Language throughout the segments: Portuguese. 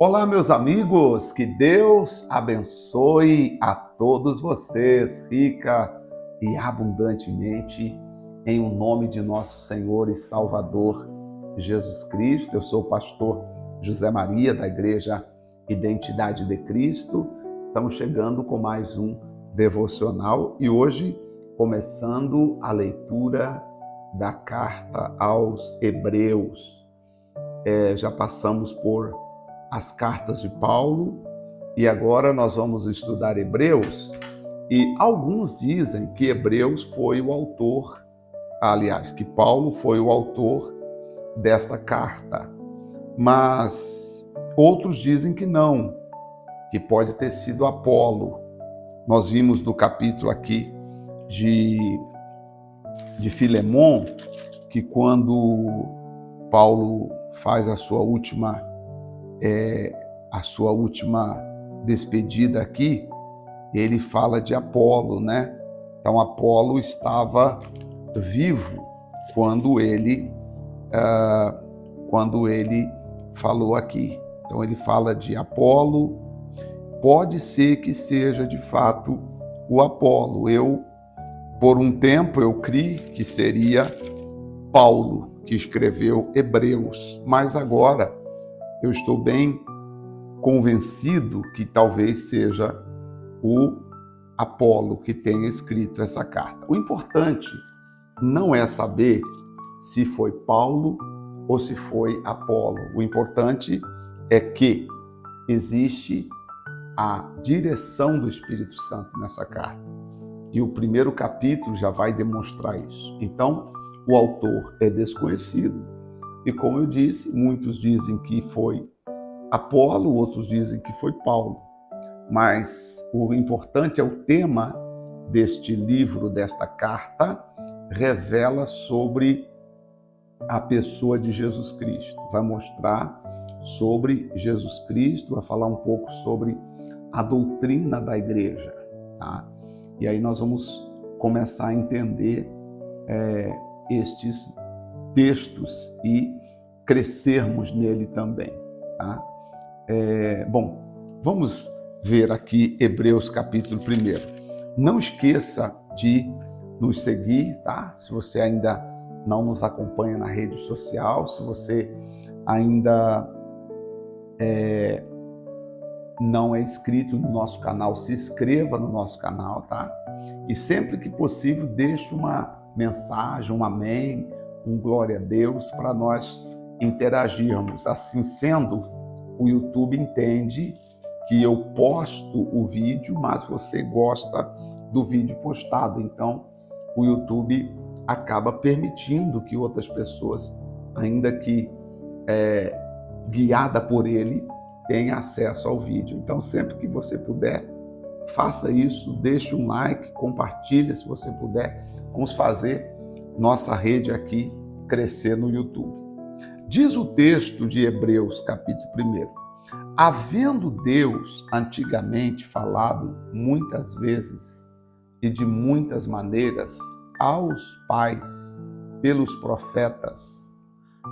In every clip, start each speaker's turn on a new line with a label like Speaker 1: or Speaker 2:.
Speaker 1: Olá, meus amigos, que Deus abençoe a todos vocês, rica e abundantemente, em o nome de nosso Senhor e Salvador Jesus Cristo. Eu sou o pastor José Maria, da Igreja Identidade de Cristo. Estamos chegando com mais um devocional e hoje começando a leitura da carta aos Hebreus. Já passamos por as cartas de Paulo e agora nós vamos estudar Hebreus, e alguns dizem que Hebreus foi o autor, que Paulo foi o autor desta carta, mas outros dizem que não, que pode ter sido Apolo. Nós vimos no capítulo aqui de Filemon que quando Paulo faz a sua última despedida aqui, ele fala de Apolo, né? Então Apolo estava vivo quando ele falou aqui. Então ele fala de Apolo. Pode ser que seja de fato o Apolo. Por um tempo eu criei que seria Paulo que escreveu Hebreus, mas agora eu estou bem convencido que talvez seja o Apolo que tenha escrito essa carta. O importante não é saber se foi Paulo ou se foi Apolo. O importante é que existe a direção do Espírito Santo nessa carta. E o primeiro capítulo já vai demonstrar isso. Então, o autor é desconhecido. E como eu disse, muitos dizem que foi Apolo, outros dizem que foi Paulo. Mas o importante é o tema deste livro, desta carta, revela sobre a pessoa de Jesus Cristo. Vai mostrar sobre Jesus Cristo, vai falar um pouco sobre a doutrina da igreja, tá? E aí nós vamos começar a entender estes textos e crescermos nele também, tá? Vamos ver aqui Hebreus capítulo 1. Não esqueça de nos seguir, tá? Se você ainda não nos acompanha na rede social, se você ainda não é inscrito no nosso canal, se inscreva no nosso canal, tá? E sempre que possível, deixe uma mensagem, um amém, um glória a Deus, para nós interagirmos. Assim sendo, o YouTube entende que eu posto o vídeo, mas você gosta do vídeo postado. Então, o YouTube acaba permitindo que outras pessoas, ainda que guiada por ele, tenham acesso ao vídeo. Então, sempre que você puder, faça isso, deixe um like, compartilhe se você puder. Vamos fazer nossa rede aqui crescer no YouTube. Diz o texto de Hebreus, capítulo 1. Havendo Deus antigamente falado muitas vezes e de muitas maneiras aos pais pelos profetas,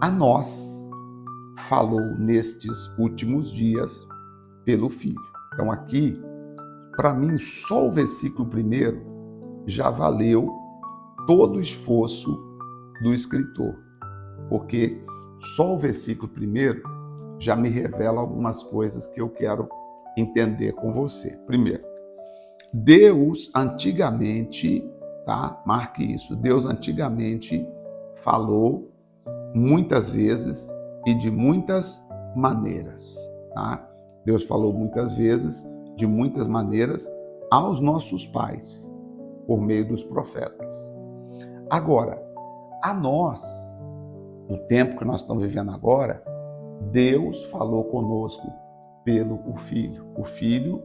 Speaker 1: a nós falou nestes últimos dias pelo Filho. Então aqui, para mim, só o versículo 1 já valeu todo o esforço do escritor, porque só o versículo 1 já me revela algumas coisas que eu quero entender com você. Primeiro, Deus antigamente, tá? Marque isso. Deus antigamente falou muitas vezes e de muitas maneiras, tá? Deus falou muitas vezes, de muitas maneiras, aos nossos pais, por meio dos profetas. Agora, a nós, no tempo que nós estamos vivendo agora, Deus falou conosco pelo o Filho. O Filho,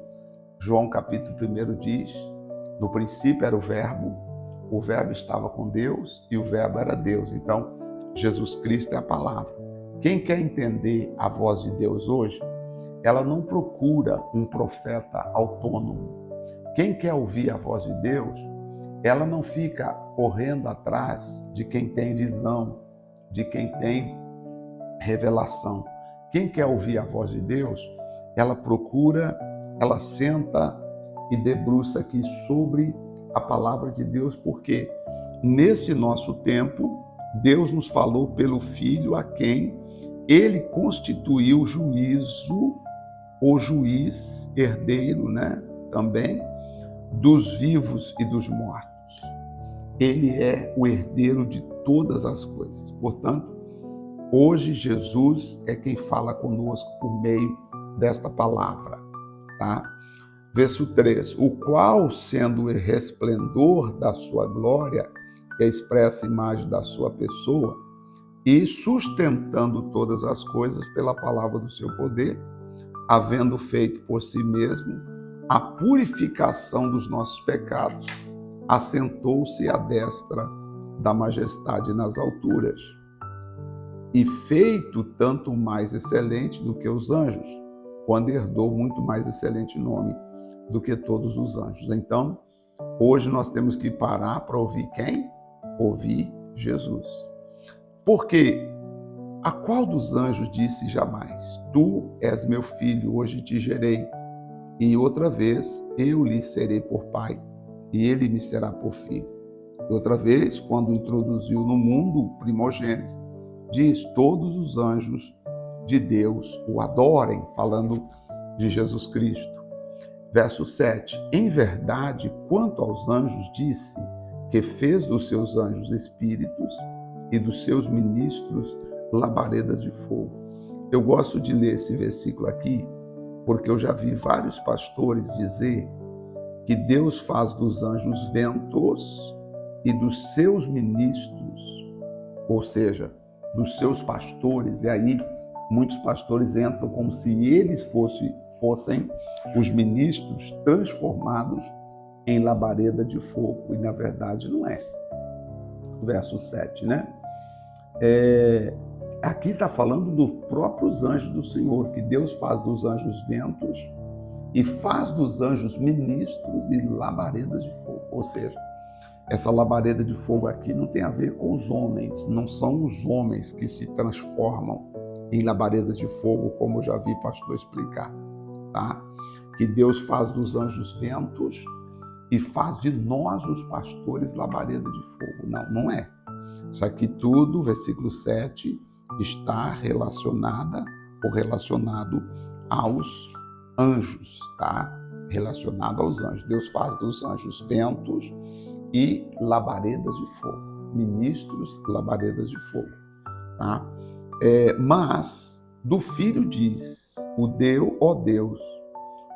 Speaker 1: João capítulo 1 diz, no princípio era o Verbo estava com Deus e o Verbo era Deus. Então, Jesus Cristo é a palavra. Quem quer entender a voz de Deus hoje, ela não procura um profeta autônomo. Quem quer ouvir a voz de Deus, ela não fica correndo atrás de quem tem visão, de quem tem revelação. Quem quer ouvir a voz de Deus, ela procura, ela senta e debruça aqui sobre a palavra de Deus, porque nesse nosso tempo, Deus nos falou pelo Filho, a quem ele constituiu juízo, o juiz herdeiro, né? Também dos vivos e dos mortos. Ele é o herdeiro de todas as coisas. Portanto, hoje Jesus é quem fala conosco por meio desta palavra, tá? Verso 3, o qual, sendo o resplendor da sua glória, que é a expressa imagem da sua pessoa, e sustentando todas as coisas pela palavra do seu poder, havendo feito por si mesmo a purificação dos nossos pecados, assentou-se à destra da majestade nas alturas, e feito tanto mais excelente do que os anjos, quando herdou muito mais excelente nome do que todos os anjos. Então, hoje nós temos que parar para ouvir quem? Ouvir Jesus. Porque a qual dos anjos disse jamais: tu és meu filho, hoje te gerei, e outra vez eu lhe serei por pai, e ele me será por filho. E outra vez, quando introduziu no mundo o primogênito, diz: todos os anjos de Deus o adorem, falando de Jesus Cristo. Verso 7, em verdade, quanto aos anjos disse, que fez dos seus anjos espíritos e dos seus ministros labaredas de fogo. Eu gosto de ler esse versículo aqui, porque eu já vi vários pastores dizer que Deus faz dos anjos ventos e dos seus ministros, ou seja, dos seus pastores, e aí muitos pastores entram como se eles fossem os ministros transformados em labareda de fogo, e na verdade não é. Verso 7, né? Aqui está falando dos próprios anjos do Senhor, que Deus faz dos anjos ventos e faz dos anjos ministros e labaredas de fogo. Ou seja, essa labareda de fogo aqui não tem a ver com os homens, não são os homens que se transformam em labaredas de fogo, como eu já vi pastor explicar, tá? Que Deus faz dos anjos ventos e faz de nós, os pastores, labareda de fogo. Não, não é. Isso aqui tudo, versículo 7, está relacionado aos anjos, tá? Relacionado aos anjos. Deus faz dos anjos ventos e labaredas de fogo. Ministros, labaredas de fogo, tá? Mas do Filho diz: ó Deus,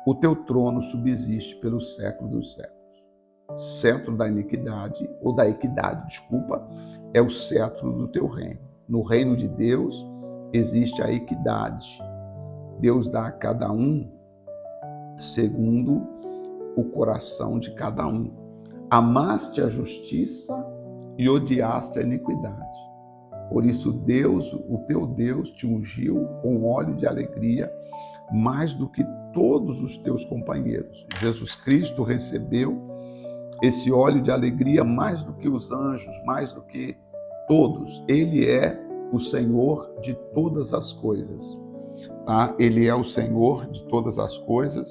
Speaker 1: o teu trono subsiste pelos séculos dos séculos. Cetro da iniquidade, ou da equidade, desculpa, é o cetro do teu reino. No reino de Deus existe a equidade. Deus dá a cada um segundo o coração de cada um. Amaste a justiça e odiaste a iniquidade. Por isso Deus, o teu Deus, te ungiu com óleo de alegria mais do que todos os teus companheiros. Jesus Cristo recebeu esse óleo de alegria mais do que os anjos, mais do que todos. Ele é o Senhor de todas as coisas, tá? Ele é o Senhor de todas as coisas.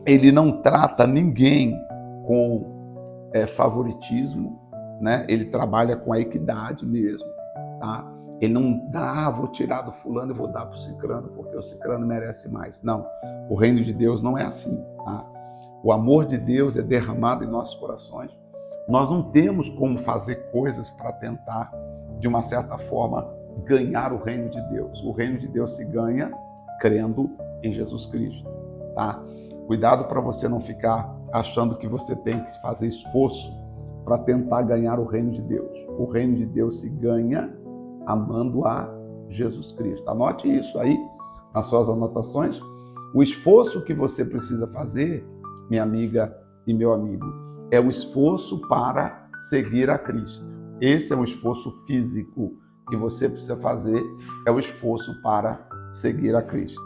Speaker 1: Ele não trata ninguém com favoritismo, né? Ele trabalha com a equidade mesmo, tá? Ele não dá, vou tirar do fulano e vou dar para o cicrano, porque o cicrano merece mais. Não, o reino de Deus não é assim, tá? O amor de Deus é derramado em nossos corações. Nós não temos como fazer coisas para tentar, de uma certa forma, ganhar o reino de Deus. O reino de Deus se ganha crendo em Jesus Cristo, tá? Cuidado para você não ficar achando que você tem que fazer esforço para tentar ganhar o reino de Deus. O reino de Deus se ganha amando a Jesus Cristo. Anote isso aí nas suas anotações. O esforço que você precisa fazer, minha amiga e meu amigo, é o esforço para seguir a Cristo. Esse é um esforço físico que você precisa fazer, é o esforço para seguir a Cristo.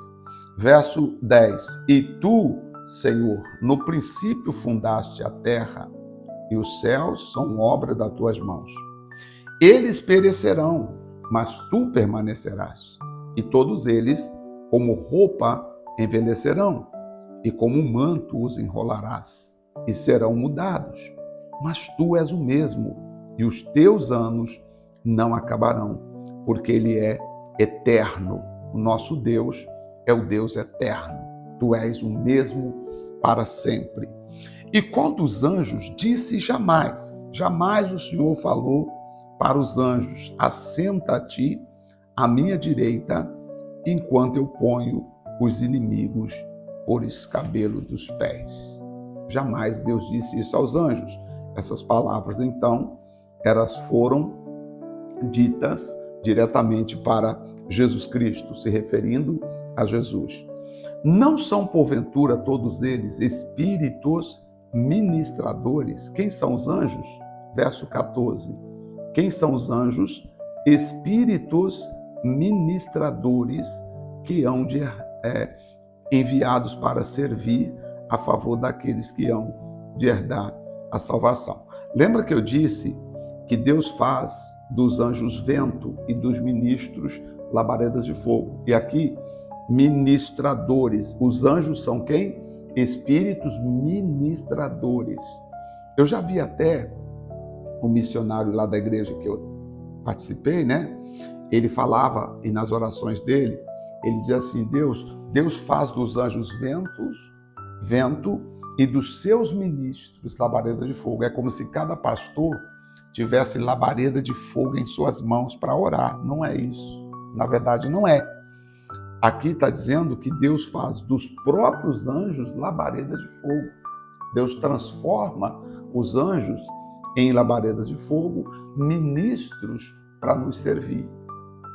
Speaker 1: Verso 10. E tu, Senhor, no princípio fundaste a terra, e os céus são obra das tuas mãos. Eles perecerão, mas tu permanecerás. e todos eles, como roupa, envelhecerão, e como um manto os enrolarás, e serão mudados. Mas tu és o mesmo, e os teus anos não acabarão, porque Ele é eterno. O nosso Deus é o Deus eterno. Tu és o mesmo para sempre. E quanto aos anjos, disse jamais, jamais o Senhor falou para os anjos: assenta-te à minha direita, enquanto eu ponho os inimigos por escabelo dos pés. Jamais Deus disse isso aos anjos. Essas palavras, então, elas foram ditas diretamente para Jesus Cristo, se referindo a Jesus. Não são, porventura, todos eles espíritos ministradores? Quem são os anjos? Verso 14. Quem são os anjos? Espíritos ministradores que hão de enviados para servir a favor daqueles que hão de herdar a salvação. Lembra que eu disse que Deus faz dos anjos vento e dos ministros labaredas de fogo? E aqui, ministradores. Os anjos são quem? Espíritos ministradores. Eu já vi até um missionário lá da igreja que eu participei, né? Ele falava, e nas orações dele, ele dizia assim: Deus faz dos anjos vento, e dos seus ministros labareda de fogo. É como se cada pastor tivesse labareda de fogo em suas mãos para orar. Não é isso. Na verdade, não é. Aqui está dizendo que Deus faz dos próprios anjos labaredas de fogo. Deus transforma os anjos em labaredas de fogo, ministros para nos servir.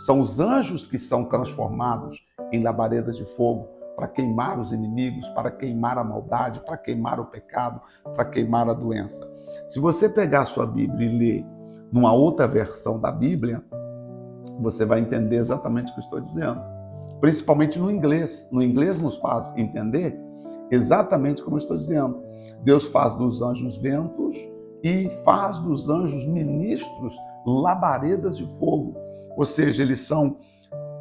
Speaker 1: São os anjos que são transformados em labaredas de fogo para queimar os inimigos, para queimar a maldade, para queimar o pecado, para queimar a doença. Se você pegar a sua Bíblia e ler numa outra versão da Bíblia, você vai entender exatamente o que eu estou dizendo. Principalmente no inglês. No inglês nos faz entender exatamente como eu estou dizendo. Deus faz dos anjos ventos e faz dos anjos ministros labaredas de fogo. Ou seja, eles são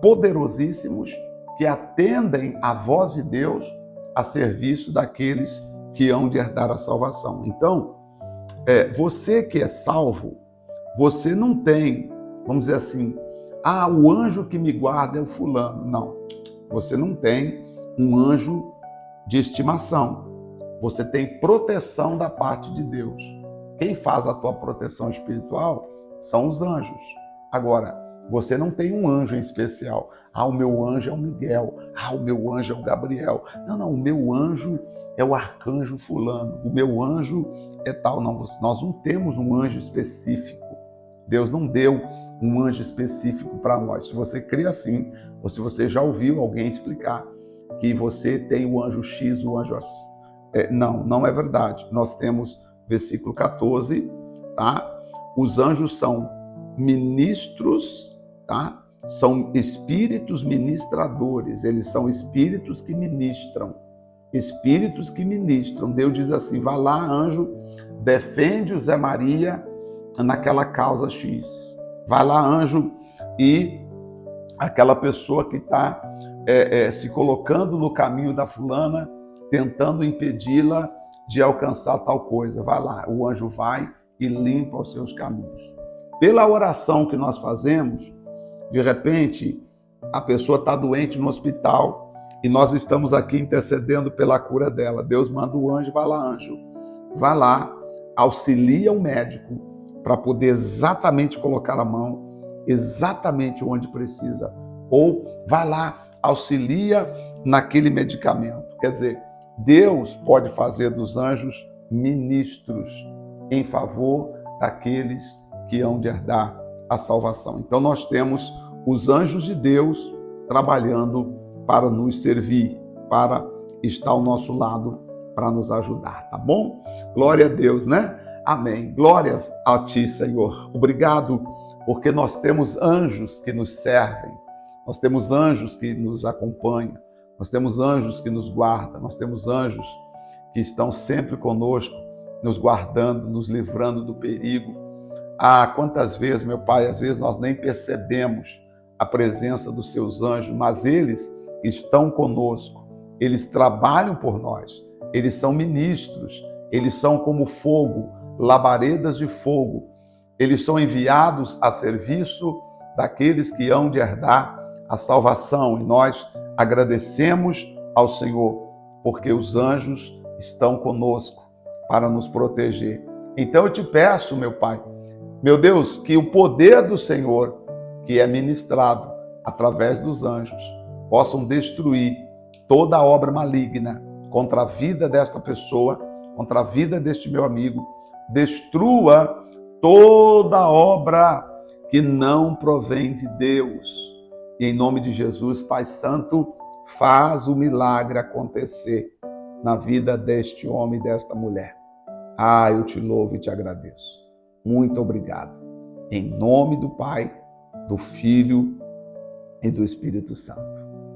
Speaker 1: poderosíssimos que atendem à voz de Deus a serviço daqueles que hão de herdar a salvação. Então, você que é salvo, você não tem, vamos dizer assim, o anjo que me guarda é o fulano. Não, você não tem um anjo de estimação. Você tem proteção da parte de Deus. Quem faz a tua proteção espiritual são os anjos. Agora, você não tem um anjo em especial. O meu anjo é o Miguel. O meu anjo é o Gabriel. Não, o meu anjo é o arcanjo fulano. O meu anjo é tal. Não, nós não temos um anjo específico. Deus não deu um anjo específico para nós. Se você crê assim, ou se você já ouviu alguém explicar que você tem o anjo X, o anjo... não é verdade. Nós temos, versículo 14, tá? Os anjos são ministros, tá? São espíritos ministradores. Eles são espíritos que ministram. Espíritos que ministram. Deus diz assim: vai lá, anjo, defende o Zé Maria naquela causa X. Vai lá, anjo, e aquela pessoa que está se colocando no caminho da fulana, tentando impedi-la de alcançar tal coisa. Vai lá, o anjo vai e limpa os seus caminhos. Pela oração que nós fazemos, de repente, a pessoa está doente no hospital e nós estamos aqui intercedendo pela cura dela. Deus manda o anjo: vai lá, anjo. Vai lá, auxilia o médico para poder exatamente colocar a mão exatamente onde precisa. Ou vai lá, auxilia naquele medicamento. Quer dizer, Deus pode fazer dos anjos ministros em favor daqueles que hão de herdar a salvação. Então nós temos os anjos de Deus trabalhando para nos servir, para estar ao nosso lado, para nos ajudar, tá bom? Glória a Deus, né? Amém. Glórias a ti, Senhor. Obrigado, porque nós temos anjos que nos servem, nós temos anjos que nos acompanham, nós temos anjos que nos guardam, nós temos anjos que estão sempre conosco, nos guardando, nos livrando do perigo. Quantas vezes, meu Pai, às vezes nós nem percebemos a presença dos seus anjos, mas eles estão conosco, eles trabalham por nós, eles são ministros, eles são como fogo, labaredas de fogo, eles são enviados a serviço daqueles que hão de herdar a salvação, e nós agradecemos ao Senhor, porque os anjos estão conosco para nos proteger. Então eu te peço, meu Pai, meu Deus, que o poder do Senhor, que é ministrado através dos anjos, possam destruir toda obra maligna contra a vida desta pessoa, contra a vida deste meu amigo. Destrua toda obra que não provém de Deus. E em nome de Jesus, Pai Santo, faz o milagre acontecer na vida deste homem e desta mulher. Eu te louvo e te agradeço. Muito obrigado. Em nome do Pai, do Filho e do Espírito Santo.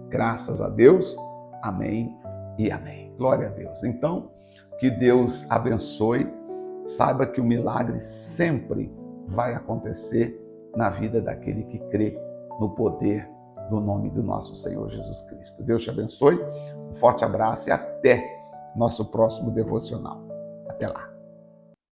Speaker 1: Graças a Deus. Amém e amém. Glória a Deus. Então, que Deus abençoe. Saiba que o milagre sempre vai acontecer na vida daquele que crê no poder do nome do nosso Senhor Jesus Cristo. Deus te abençoe. Um forte abraço e até nosso próximo devocional. Até lá.